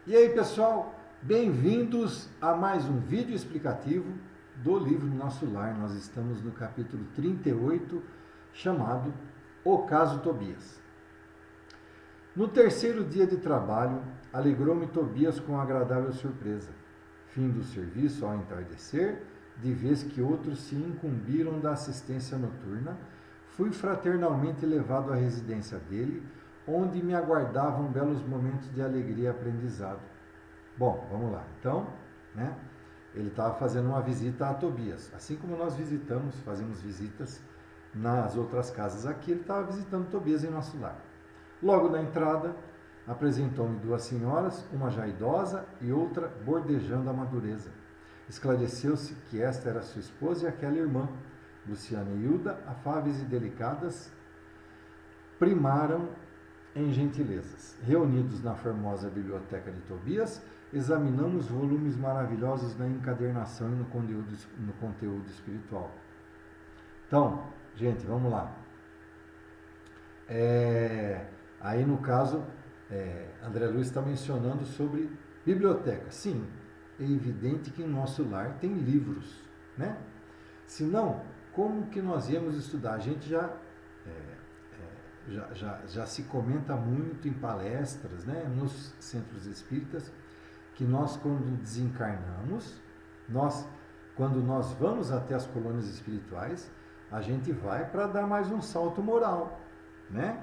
E aí, pessoal, bem-vindos a mais um vídeo explicativo do livro Nosso Lar. Nós estamos no capítulo 38, chamado O Caso Tobias. No terceiro dia de trabalho, alegrou-me Tobias com agradável surpresa. Fim do serviço ao entardecer, de vez que outros se incumbiram da assistência noturna, fui fraternalmente levado à residência dele, onde me aguardavam belos momentos de alegria e aprendizado. Bom, vamos lá. Então, ele estava fazendo uma visita a Tobias. Assim como nós fazemos visitas nas outras casas aqui, ele estava visitando Tobias em nosso lar. Logo na entrada, apresentou-me duas senhoras, uma já idosa e outra bordejando a madureza. Esclareceu-se que esta era sua esposa e aquela irmã, Luciana e Hilda, afáveis e delicadas, primaram em gentilezas. Reunidos na formosa biblioteca de Tobias, examinamos volumes maravilhosos na encadernação e no conteúdo espiritual. Então, gente, vamos lá. Aí no caso, André Luiz está mencionando sobre biblioteca. Sim, é evidente que em nosso lar tem livros, né? Senão, como que nós íamos estudar? A gente já se comenta muito em palestras, né, nos centros espíritas, que nós, quando desencarnamos, quando nós vamos até as colônias espirituais, a gente vai para dar mais um salto moral, né?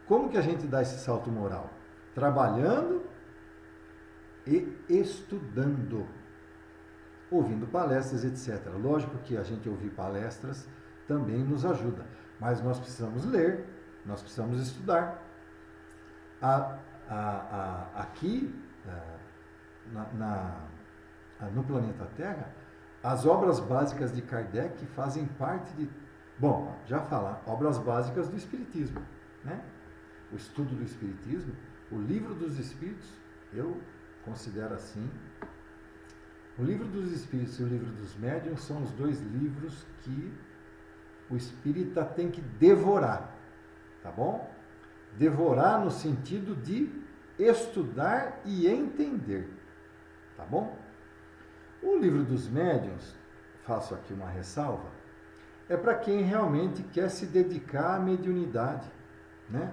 Como que a gente dá esse salto moral? Trabalhando e estudando, ouvindo palestras, etc. Lógico que a gente ouvir palestras também nos ajuda, mas nós precisamos ler, nós precisamos estudar. Aqui, no planeta Terra, as obras básicas de Kardec fazem parte de... Bom, já falar, obras básicas do Espiritismo, né? O estudo do Espiritismo, o Livro dos Espíritos, eu considero assim. O Livro dos Espíritos e o Livro dos Médiuns são os dois livros que o espírita tem que devorar. Tá bom? Devorar no sentido de estudar e entender. Tá bom? O Livro dos Médiuns, faço aqui uma ressalva, é para quem realmente quer se dedicar à mediunidade, né?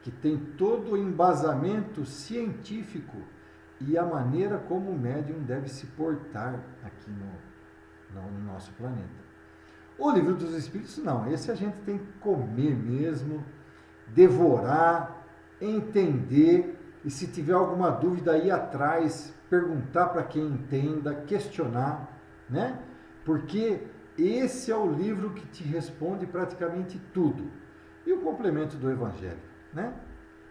Que tem todo o embasamento científico e a maneira como o médium deve se portar aqui no nosso planeta. O Livro dos Espíritos, não. Esse a gente tem que comer mesmo, devorar, entender, e se tiver alguma dúvida, ir atrás, perguntar para quem entenda, questionar, né? Porque esse é o livro que te responde praticamente tudo. E o complemento do Evangelho, né?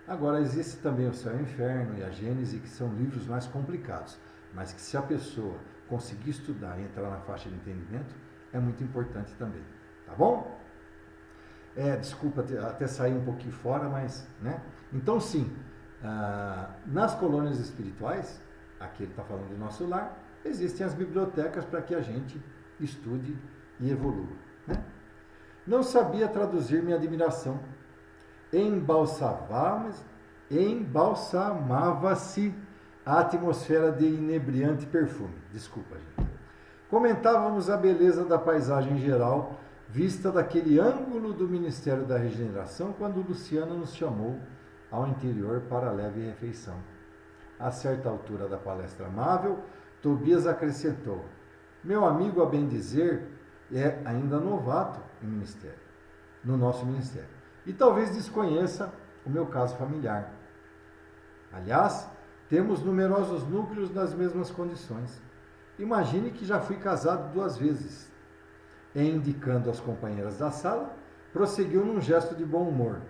Agora, existe também o Céu e o Inferno e a Gênese, que são livros mais complicados, mas que se a pessoa conseguir estudar e entrar na faixa de entendimento, é muito importante também, tá bom? Desculpa até sair um pouquinho fora, mas, né? Então, sim, nas colônias espirituais, aqui ele está falando do nosso lar, existem as bibliotecas para que a gente estude e evolua, né? Não sabia traduzir minha admiração. Embalsamava-se a atmosfera de inebriante perfume. Desculpa, gente. Comentávamos a beleza da paisagem geral, vista daquele ângulo do Ministério da Regeneração, quando Luciana nos chamou ao interior para a leve refeição. A certa altura da palestra amável, Tobias acrescentou: meu amigo, a bem dizer, é ainda novato no nosso ministério, e talvez desconheça o meu caso familiar. Aliás, temos numerosos núcleos nas mesmas condições. Imagine que já fui casado 2 vezes. E, indicando as companheiras da sala, prosseguiu num gesto de bom humor.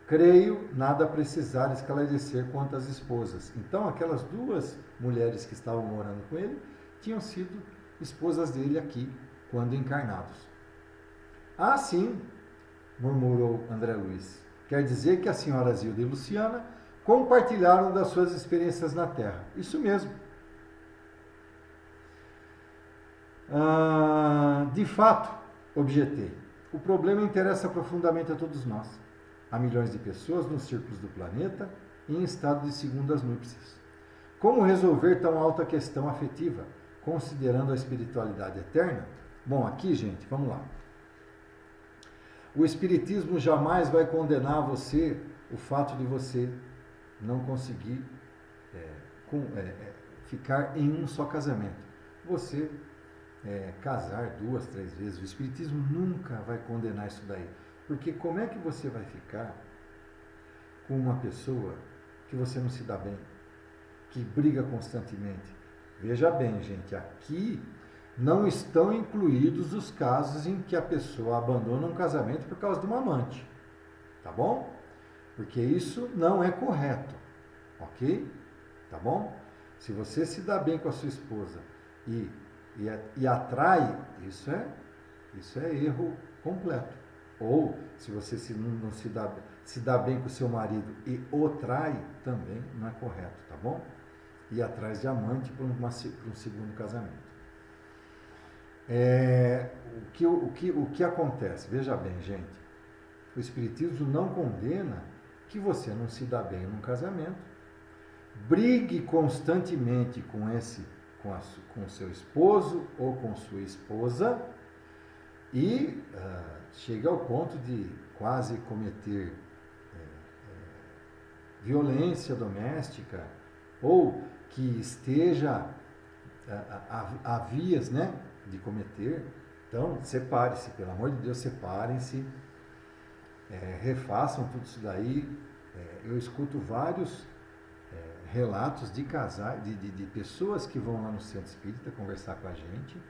Creio nada precisar esclarecer quanto às esposas. Então, aquelas 2 mulheres que estavam morando com ele tinham sido esposas dele aqui, quando encarnados. Ah, sim, murmurou André Luiz. Quer dizer que as senhoras Hilda e Luciana compartilharam das suas experiências na Terra. Isso mesmo. De fato, objetei, o problema interessa profundamente a todos nós. Há milhões de pessoas nos círculos do planeta em estado de segundas núpcias. Como resolver tão alta questão afetiva, considerando a espiritualidade eterna? Bom, aqui, gente, vamos lá. O Espiritismo jamais vai condenar você o fato de você não conseguir ficar em um só casamento. Você casar 2, 3 vezes, o Espiritismo nunca vai condenar isso daí. Porque como é que você vai ficar com uma pessoa que você não se dá bem, que briga constantemente? Veja bem, gente, aqui não estão incluídos os casos em que a pessoa abandona um casamento por causa de uma amante, tá bom? Porque isso não é correto, ok? Tá bom? Se você se dá bem com a sua esposa e atrai, isso é erro completo. Ou se você não se dá bem com o seu marido e o trai, também não é correto, tá bom? Ir atrás de amante para um segundo casamento. O que acontece? Veja bem, gente, o Espiritismo não condena que você não se dá bem num casamento, brigue constantemente com o seu esposo ou com sua esposa e chegue ao ponto de quase cometer violência doméstica, ou que esteja a vias, né, de cometer. Então, separe-se, pelo amor de Deus, separem-se, refaçam tudo isso daí. Eu escuto vários relatos de casais, de pessoas que vão lá no centro espírita conversar com a gente,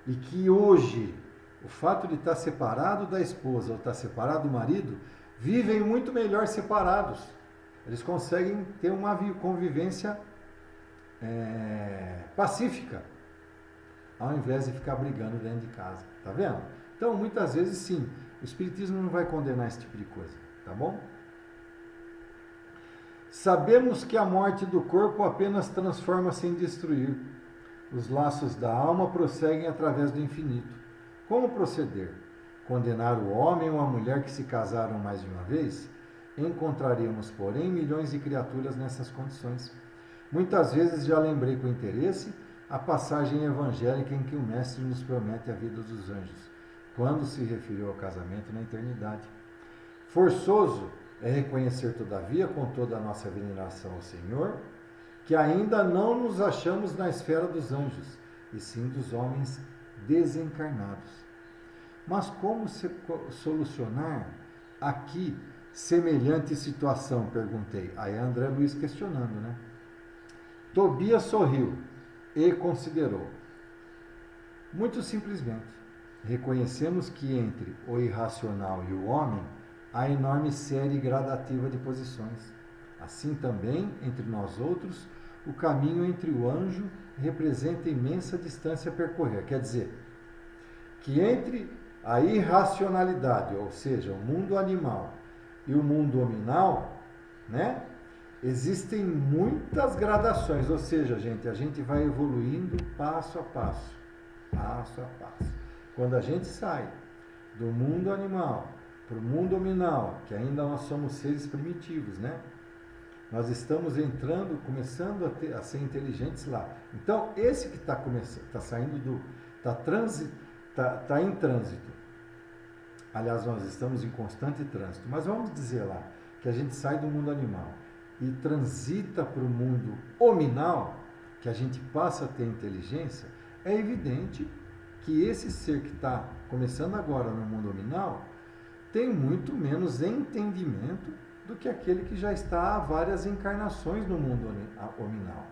e que hoje, o fato de estar separado da esposa ou estar separado do marido, vivem muito melhor separados. Eles conseguem ter uma convivência pacífica, ao invés de ficar brigando dentro de casa. Tá vendo? Então, muitas vezes, sim, o Espiritismo não vai condenar esse tipo de coisa. Tá bom? Sabemos que a morte do corpo apenas transforma sem destruir. Os laços da alma prosseguem através do infinito. Como proceder? Condenar o homem ou a mulher que se casaram mais de uma vez? Encontraremos, porém, milhões de criaturas nessas condições. Muitas vezes já lembrei com interesse a passagem evangélica em que o Mestre nos promete a vida dos anjos, quando se referiu ao casamento na eternidade. Forçoso é reconhecer, todavia, com toda a nossa veneração ao Senhor, que ainda não nos achamos na esfera dos anjos, e sim dos homens desencarnados. Mas como solucionar aqui semelhante situação? Perguntei. Aí André Luiz questionando, né? Tobias sorriu e considerou. Muito simplesmente, reconhecemos que entre o irracional e o homem há enorme série gradativa de posições. Assim também, entre nós outros, o caminho entre o anjo representa imensa distância a percorrer. Quer dizer, que entre a irracionalidade, ou seja, o mundo animal, e o mundo hominal, né, existem muitas gradações. Ou seja, a gente vai evoluindo passo a passo, passo a passo. Quando a gente sai do mundo animal para o mundo hominal, que ainda nós somos seres primitivos, né? Nós estamos começando a ser inteligentes lá. Então, esse que está saindo está em trânsito. Aliás, nós estamos em constante trânsito. Mas vamos dizer lá que a gente sai do mundo animal e transita para o mundo hominal, que a gente passa a ter inteligência. É evidente que esse ser que está começando agora no mundo hominal tem muito menos entendimento do que aquele que já está há várias encarnações no mundo hominal.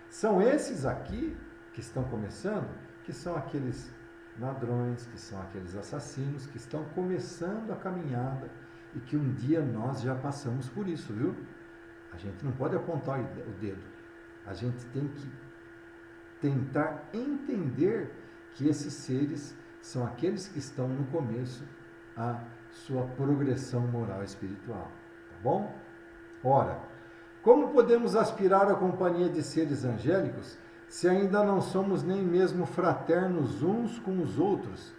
São esses aqui que estão começando, que são aqueles ladrões, que são aqueles assassinos, que estão começando a caminhada e que um dia nós já passamos por isso, viu? A gente não pode apontar o dedo. A gente tem que tentar entender que esses seres são aqueles que estão no começo a sua progressão moral e espiritual. Tá bom? Ora, como podemos aspirar à companhia de seres angélicos se ainda não somos nem mesmo fraternos uns com os outros?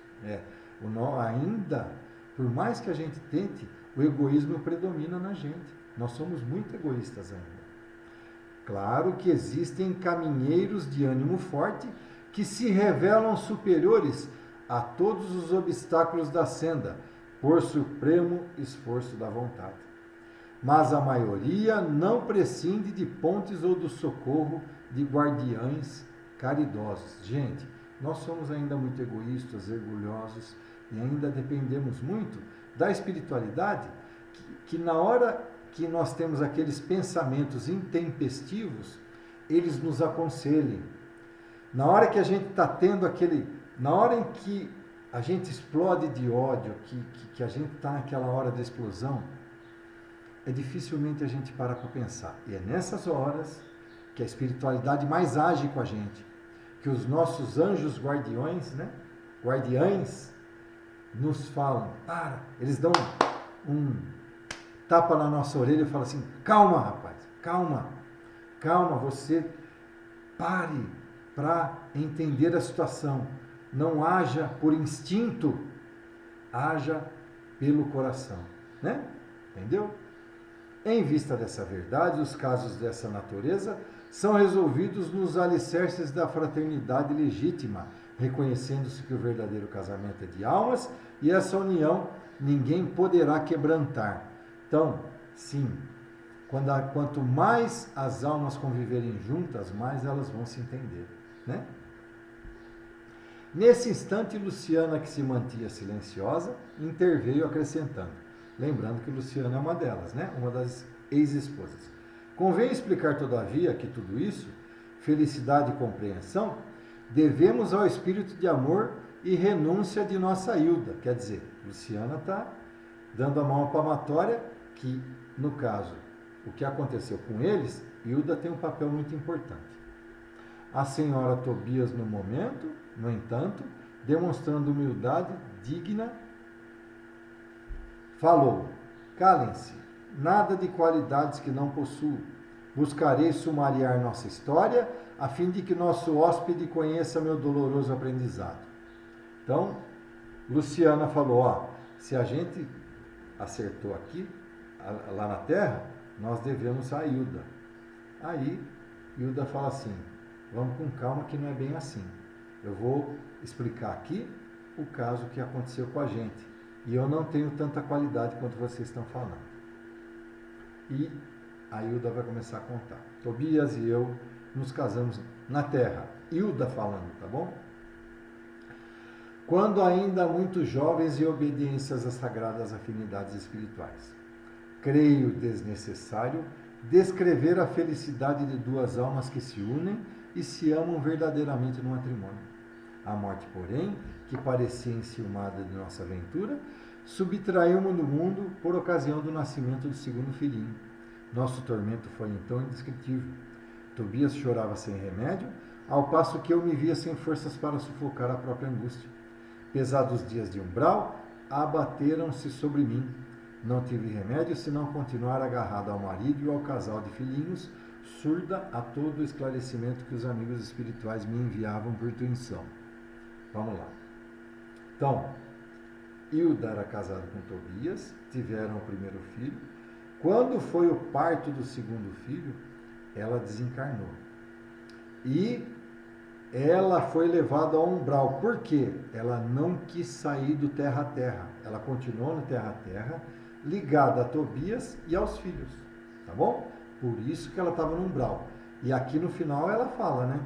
Ainda, por mais que a gente tente, o egoísmo predomina na gente. Nós somos muito egoístas ainda. Claro que existem caminheiros de ânimo forte que se revelam superiores a todos os obstáculos da senda, por supremo esforço da vontade. Mas a maioria não prescinde de pontes ou do socorro de guardiães caridosos. Gente, nós somos ainda muito egoístas, orgulhosos e ainda dependemos muito da espiritualidade que na hora que nós temos aqueles pensamentos intempestivos, eles nos aconselhem. Na hora que a gente está tendo na hora em que a gente explode de ódio, que a gente está naquela hora da explosão, dificilmente a gente para pensar. E é nessas horas que a espiritualidade mais age com a gente, que os nossos anjos guardiões, guardiães, nos falam, eles dão um tapa na nossa orelha e falam assim, calma rapaz, calma, você pare para entender a situação, não haja por instinto, haja pelo coração, Entendeu? Em vista dessa verdade, os casos dessa natureza são resolvidos nos alicerces da fraternidade legítima, reconhecendo-se que o verdadeiro casamento é de almas e essa união ninguém poderá quebrantar. Então, sim, quanto mais as almas conviverem juntas, mais elas vão se entender, Nesse instante, Luciana, que se mantinha silenciosa, interveio acrescentando. Lembrando que Luciana é uma delas, uma das ex-esposas. Convém explicar, todavia, que tudo isso, felicidade e compreensão, devemos ao espírito de amor e renúncia de nossa Hilda. Quer dizer, Luciana está dando a mão à palmatória, que, no caso, o que aconteceu com eles, Hilda tem um papel muito importante. A senhora Tobias, no momento, no entanto, demonstrando humildade digna, falou, calem-se, nada de qualidades que não possuo. Buscarei sumariar nossa história, a fim de que nosso hóspede conheça meu doloroso aprendizado. Então, Luciana falou, se a gente acertou aqui, lá na Terra, nós devemos a Hilda. Aí, Hilda fala assim, vamos com calma que não é bem assim. Eu vou explicar aqui o caso que aconteceu com a gente. E eu não tenho tanta qualidade quanto vocês estão falando. E a Hilda vai começar a contar. Tobias e eu nos casamos na Terra. Hilda falando, tá bom? Quando ainda muito jovens em obediências às sagradas afinidades espirituais. Creio desnecessário descrever a felicidade de duas almas que se unem e se amam verdadeiramente no matrimônio. A morte, porém, que parecia enciumada de nossa aventura, subtraiu-mo do mundo por ocasião do nascimento do segundo filhinho. Nosso tormento foi então indescritível. Tobias chorava sem remédio, ao passo que eu me via sem forças para sufocar a própria angústia. Pesados dias de umbral abateram-se sobre mim. Não tive remédio senão continuar agarrado ao marido e ao casal de filhinhos, surda a todo o esclarecimento que os amigos espirituais me enviavam por intuição. Vamos lá. Então, Hilda era casada com Tobias, tiveram o primeiro filho. Quando foi o parto do segundo filho, ela desencarnou. E ela foi levada ao umbral. Por quê? Ela não quis sair do terra a terra. Ela continuou no terra a terra, ligada a Tobias e aos filhos. Tá bom? Por isso que ela estava no umbral. E aqui no final ela fala,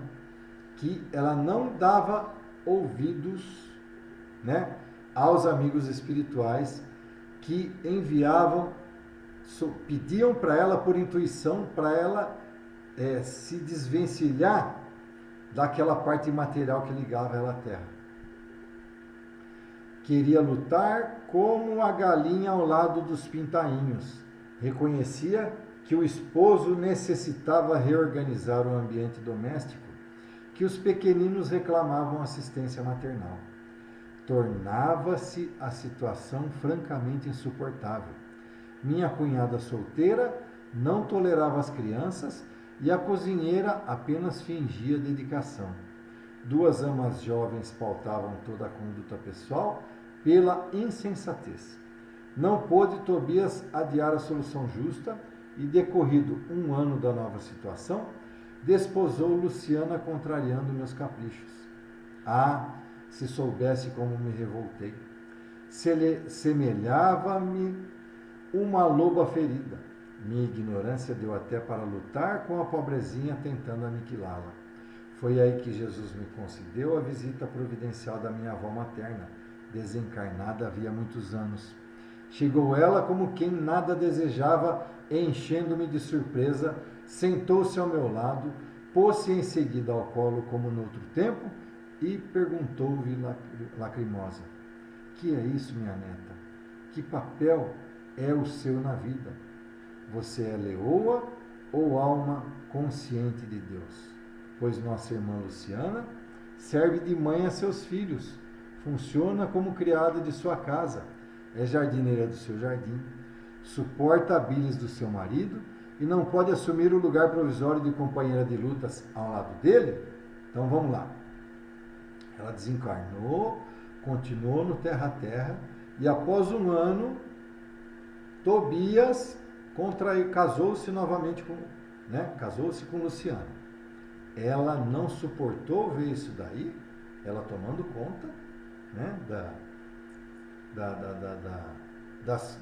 que ela não dava ouvidos, aos amigos espirituais que enviavam, pediam para ela por intuição, para ela se desvencilhar daquela parte material que ligava ela à terra. Queria lutar como a galinha ao lado dos pintainhos. Reconhecia que o esposo necessitava reorganizar o ambiente doméstico, que os pequeninos reclamavam assistência maternal. Tornava-se a situação francamente insuportável. Minha cunhada solteira não tolerava as crianças e a cozinheira apenas fingia dedicação. Duas amas jovens pautavam toda a conduta pessoal pela insensatez. Não pôde Tobias adiar a solução justa, e decorrido 1 ano da nova situação, desposou Luciana contrariando meus caprichos. Ah, se soubesse como me revoltei! Semelhava-me uma loba ferida. Minha ignorância deu até para lutar com a pobrezinha tentando aniquilá-la. Foi aí que Jesus me concedeu a visita providencial da minha avó materna, desencarnada havia muitos anos. Chegou ela como quem nada desejava, enchendo-me de surpresa, sentou-se ao meu lado, pôs-se em seguida ao colo como noutro tempo e perguntou-me lacrimosa: que é isso, minha neta? Que papel é o seu na vida? Você é leoa ou alma consciente de Deus? Pois nossa irmã Luciana serve de mãe a seus filhos, funciona como criada de sua casa, é jardineira do seu jardim, suporta a bilis do seu marido e não pode assumir o lugar provisório de companheira de lutas ao lado dele? Então vamos lá. Ela desencarnou, continuou no terra-terra e após 1 ano, Tobias casou-se novamente casou-se com Luciana. Ela não suportou ver isso daí, ela tomando conta,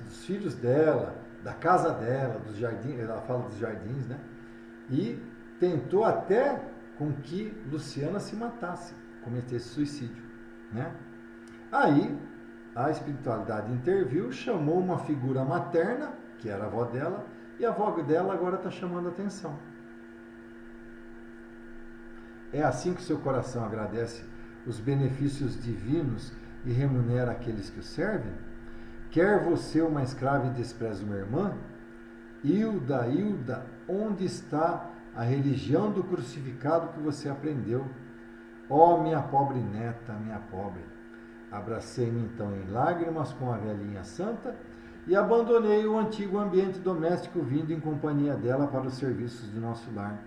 dos filhos dela, da casa dela, dos jardins, ela fala dos jardins, e tentou até com que Luciana se matasse, cometesse suicídio, Aí a espiritualidade interviu, chamou uma figura materna, que era a avó dela, e a avó dela agora está chamando a atenção. É assim que seu coração agradece os benefícios divinos e remunera aqueles que o servem? Quer você uma escrava e despreze uma irmã? Hilda, Hilda, onde está a religião do crucificado que você aprendeu? Ó, minha pobre neta, minha pobre! Abracei-me então em lágrimas com a velhinha santa e abandonei o antigo ambiente doméstico vindo em companhia dela para os serviços de nosso lar.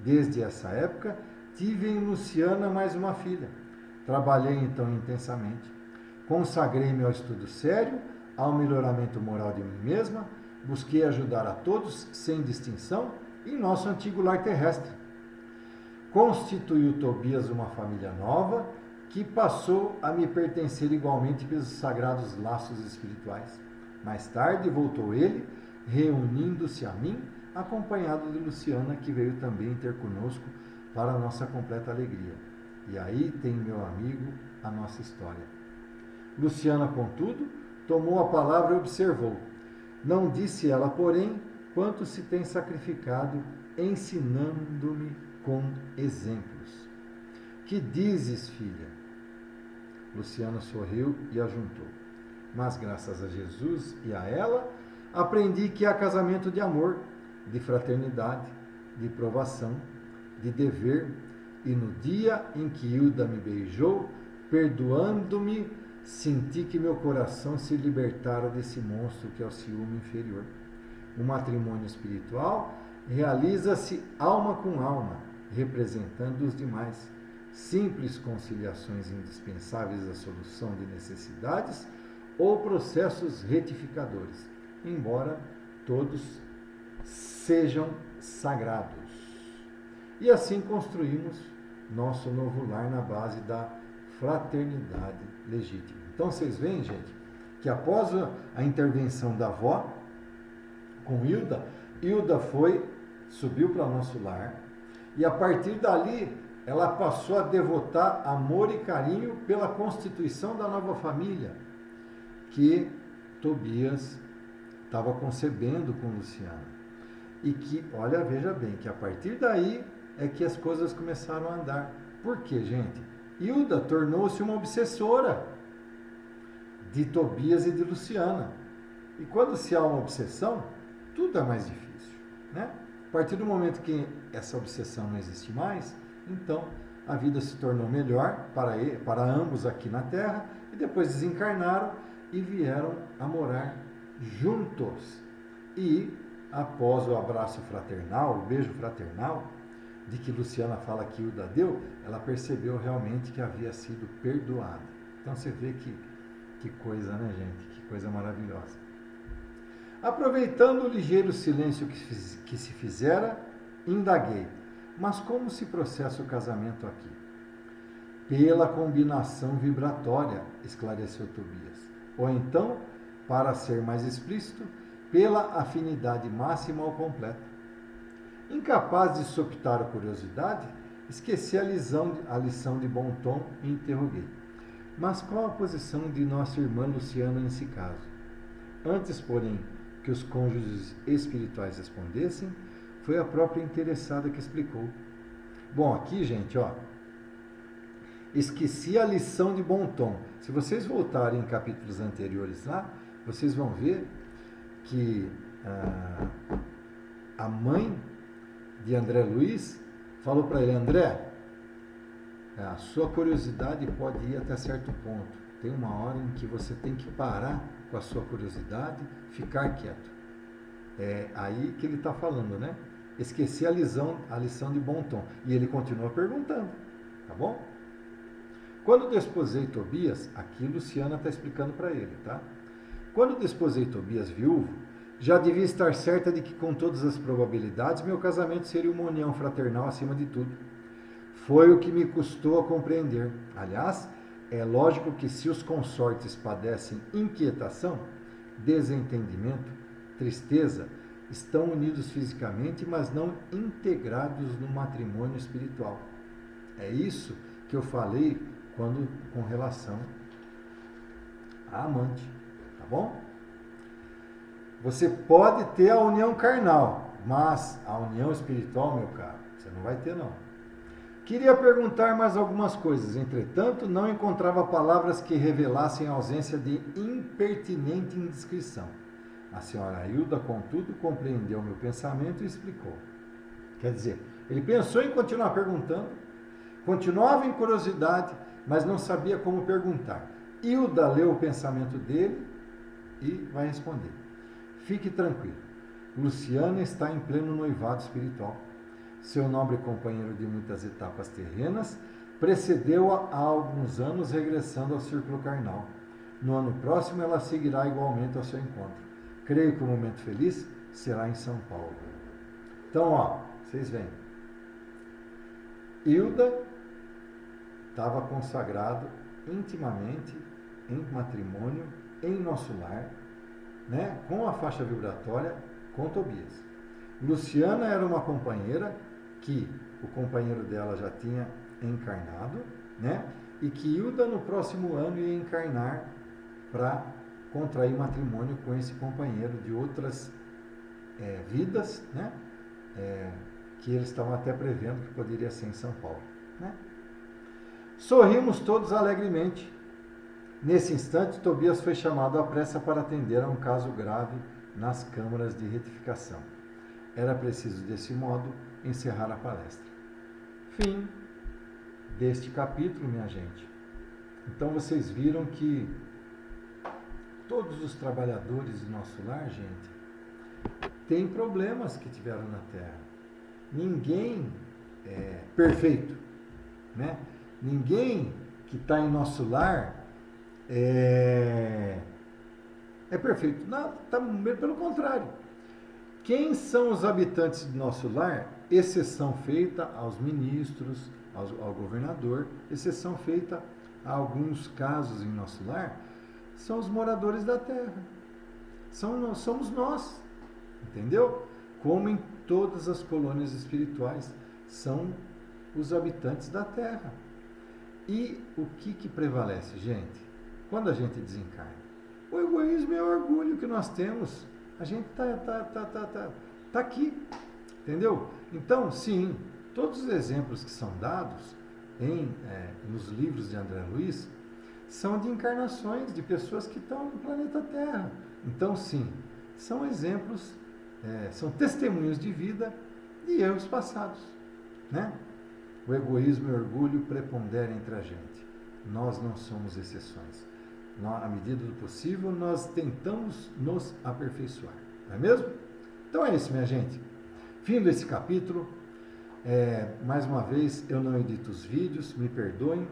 Desde essa época, tive em Luciana mais uma filha. Trabalhei então intensamente. Consagrei-me ao estudo sério, ao melhoramento moral de mim mesma, busquei ajudar a todos, sem distinção, em nosso antigo lar terrestre. Constituiu Tobias uma família nova, que passou a me pertencer igualmente pelos sagrados laços espirituais. Mais tarde voltou ele, reunindo-se a mim, acompanhado de Luciana, que veio também ter conosco para a nossa completa alegria. E aí tem, meu amigo, a nossa história. Luciana, contudo, tomou a palavra e observou. Não disse ela, porém, quanto se tem sacrificado, ensinando-me com exemplos. Que dizes, filha? Luciana sorriu e ajuntou. Mas graças a Jesus e a ela, aprendi que há casamento de amor, de fraternidade, de provação, de dever, e no dia em que Hilda me beijou, perdoando-me, senti que meu coração se libertara desse monstro que é o ciúme inferior. O matrimônio espiritual realiza-se alma com alma, representando os demais. Simples conciliações indispensáveis à solução de necessidades ou processos retificadores, embora todos sejam sagrados. E assim construímos nosso novo lar na base da fraternidade legítima. Então vocês veem, gente, que após a intervenção da avó com Hilda, Hilda subiu para nosso lar e a partir dali ela passou a devotar amor e carinho pela constituição da nova família que Tobias estava concebendo com Luciana. E que, olha, veja bem, que a partir daí é que as coisas começaram a andar. Por quê, gente? Hilda tornou-se uma obsessora de Tobias e de Luciana. E quando se há uma obsessão, tudo é mais difícil, A partir do momento que essa obsessão não existe mais, então a vida se tornou melhor para ambos aqui na Terra e depois desencarnaram e vieram a morar juntos. E após o abraço fraternal, o beijo fraternal, de que Luciana fala que Hilda deu, ela percebeu realmente que havia sido perdoada. Então você vê que coisa, gente? Que coisa maravilhosa. Aproveitando o ligeiro silêncio que se fizera, indaguei. Mas como se processa o casamento aqui? Pela combinação vibratória, esclareceu Tobias. Ou então, para ser mais explícito, pela afinidade máxima ao completo. Incapaz de soptar a curiosidade, esqueci a lição de bom tom e interroguei. Mas qual a posição de nossa irmã Luciana nesse caso? Antes, porém, que os cônjuges espirituais respondessem, foi a própria interessada que explicou. Bom, aqui, gente, ó, esqueci a lição de bom tom. Se vocês voltarem em capítulos anteriores lá, vocês vão ver que a mãe de André Luiz falou para ele: André, a sua curiosidade pode ir até certo ponto. Tem uma hora em que você tem que parar com a sua curiosidade, ficar quieto. É aí que ele está falando, né? Esqueci a lição de bom tom. E ele continua perguntando, tá bom? Quando desposei Tobias, aqui Luciana está explicando para ele, tá? Quando desposei Tobias viúvo, já devia estar certa de que, com todas as probabilidades, meu casamento seria uma união fraternal acima de tudo. Foi o que me custou a compreender. Aliás, é lógico que se os consortes padecem inquietação, desentendimento, tristeza, estão unidos fisicamente, mas não integrados no matrimônio espiritual. É isso que eu falei com relação à amante, tá bom? Você pode ter a união carnal, mas a união espiritual, meu caro, você não vai ter não. Queria perguntar mais algumas coisas, entretanto, não encontrava palavras que revelassem a ausência de impertinente indiscrição. A senhora Hilda, contudo, compreendeu meu pensamento e explicou. Quer dizer, ele pensou em continuar perguntando, continuava em curiosidade, mas não sabia como perguntar. Hilda leu o pensamento dele e vai responder. Fique tranquilo, Luciana está em pleno noivado espiritual. Seu nobre companheiro de muitas etapas terrenas precedeu-a há alguns anos, regressando ao círculo carnal. No ano próximo ela seguirá igualmente ao seu encontro. Creio que o momento feliz será em São Paulo. Então, ó, vocês veem. Hilda estava consagrado intimamente em matrimônio, em nosso lar, né, com a faixa vibratória com Tobias. Luciana era uma companheira que o companheiro dela já tinha encarnado, né, e que Hilda no próximo ano ia encarnar para contrair matrimônio com esse companheiro de outras vidas, né, que eles estavam até prevendo que poderia ser em São Paulo, né. Sorrimos todos alegremente. Nesse instante, Tobias foi chamado à pressa para atender a um caso grave nas câmaras de retificação. Era preciso, desse modo, encerrar a palestra. Fim deste capítulo, minha gente. Então, vocês viram que todos os trabalhadores do nosso lar, gente, têm problemas que tiveram na Terra. Ninguém é perfeito, né? Ninguém que está em nosso lar é perfeito. Não, pelo contrário. Quem são os habitantes do nosso lar? Exceção feita aos ministros, ao governador, exceção feita a alguns casos em nosso lar, são os moradores da terra. Somos nós, entendeu? Como em todas as colônias espirituais, são os habitantes da terra. E o que prevalece, gente? Quando a gente desencarna? O egoísmo e o orgulho que nós temos. A gente tá aqui, entendeu? Então, sim, todos os exemplos que são dados nos livros de André Luiz são de encarnações de pessoas que estão no planeta Terra. Então, sim, são exemplos, são testemunhos de vida de erros passados, né? O egoísmo e o orgulho preponderam entre a gente. Nós não somos exceções. À medida do possível, nós tentamos nos aperfeiçoar. Não é mesmo? Então é isso, minha gente. Fim desse capítulo. Mais uma vez, eu não edito os vídeos. Me perdoem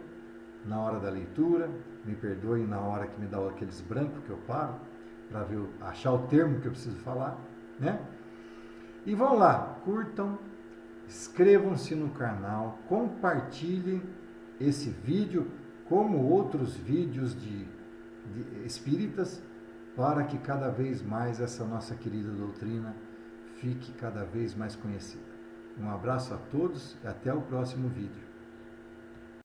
na hora da leitura. Me perdoem na hora que me dá aqueles brancos que eu paro. para achar o termo que eu preciso falar, né? E vão lá, curtam, inscrevam-se no canal, compartilhem esse vídeo como outros vídeos de espíritas, para que cada vez mais essa nossa querida doutrina fique cada vez mais conhecida. Um abraço a todos e até o próximo vídeo.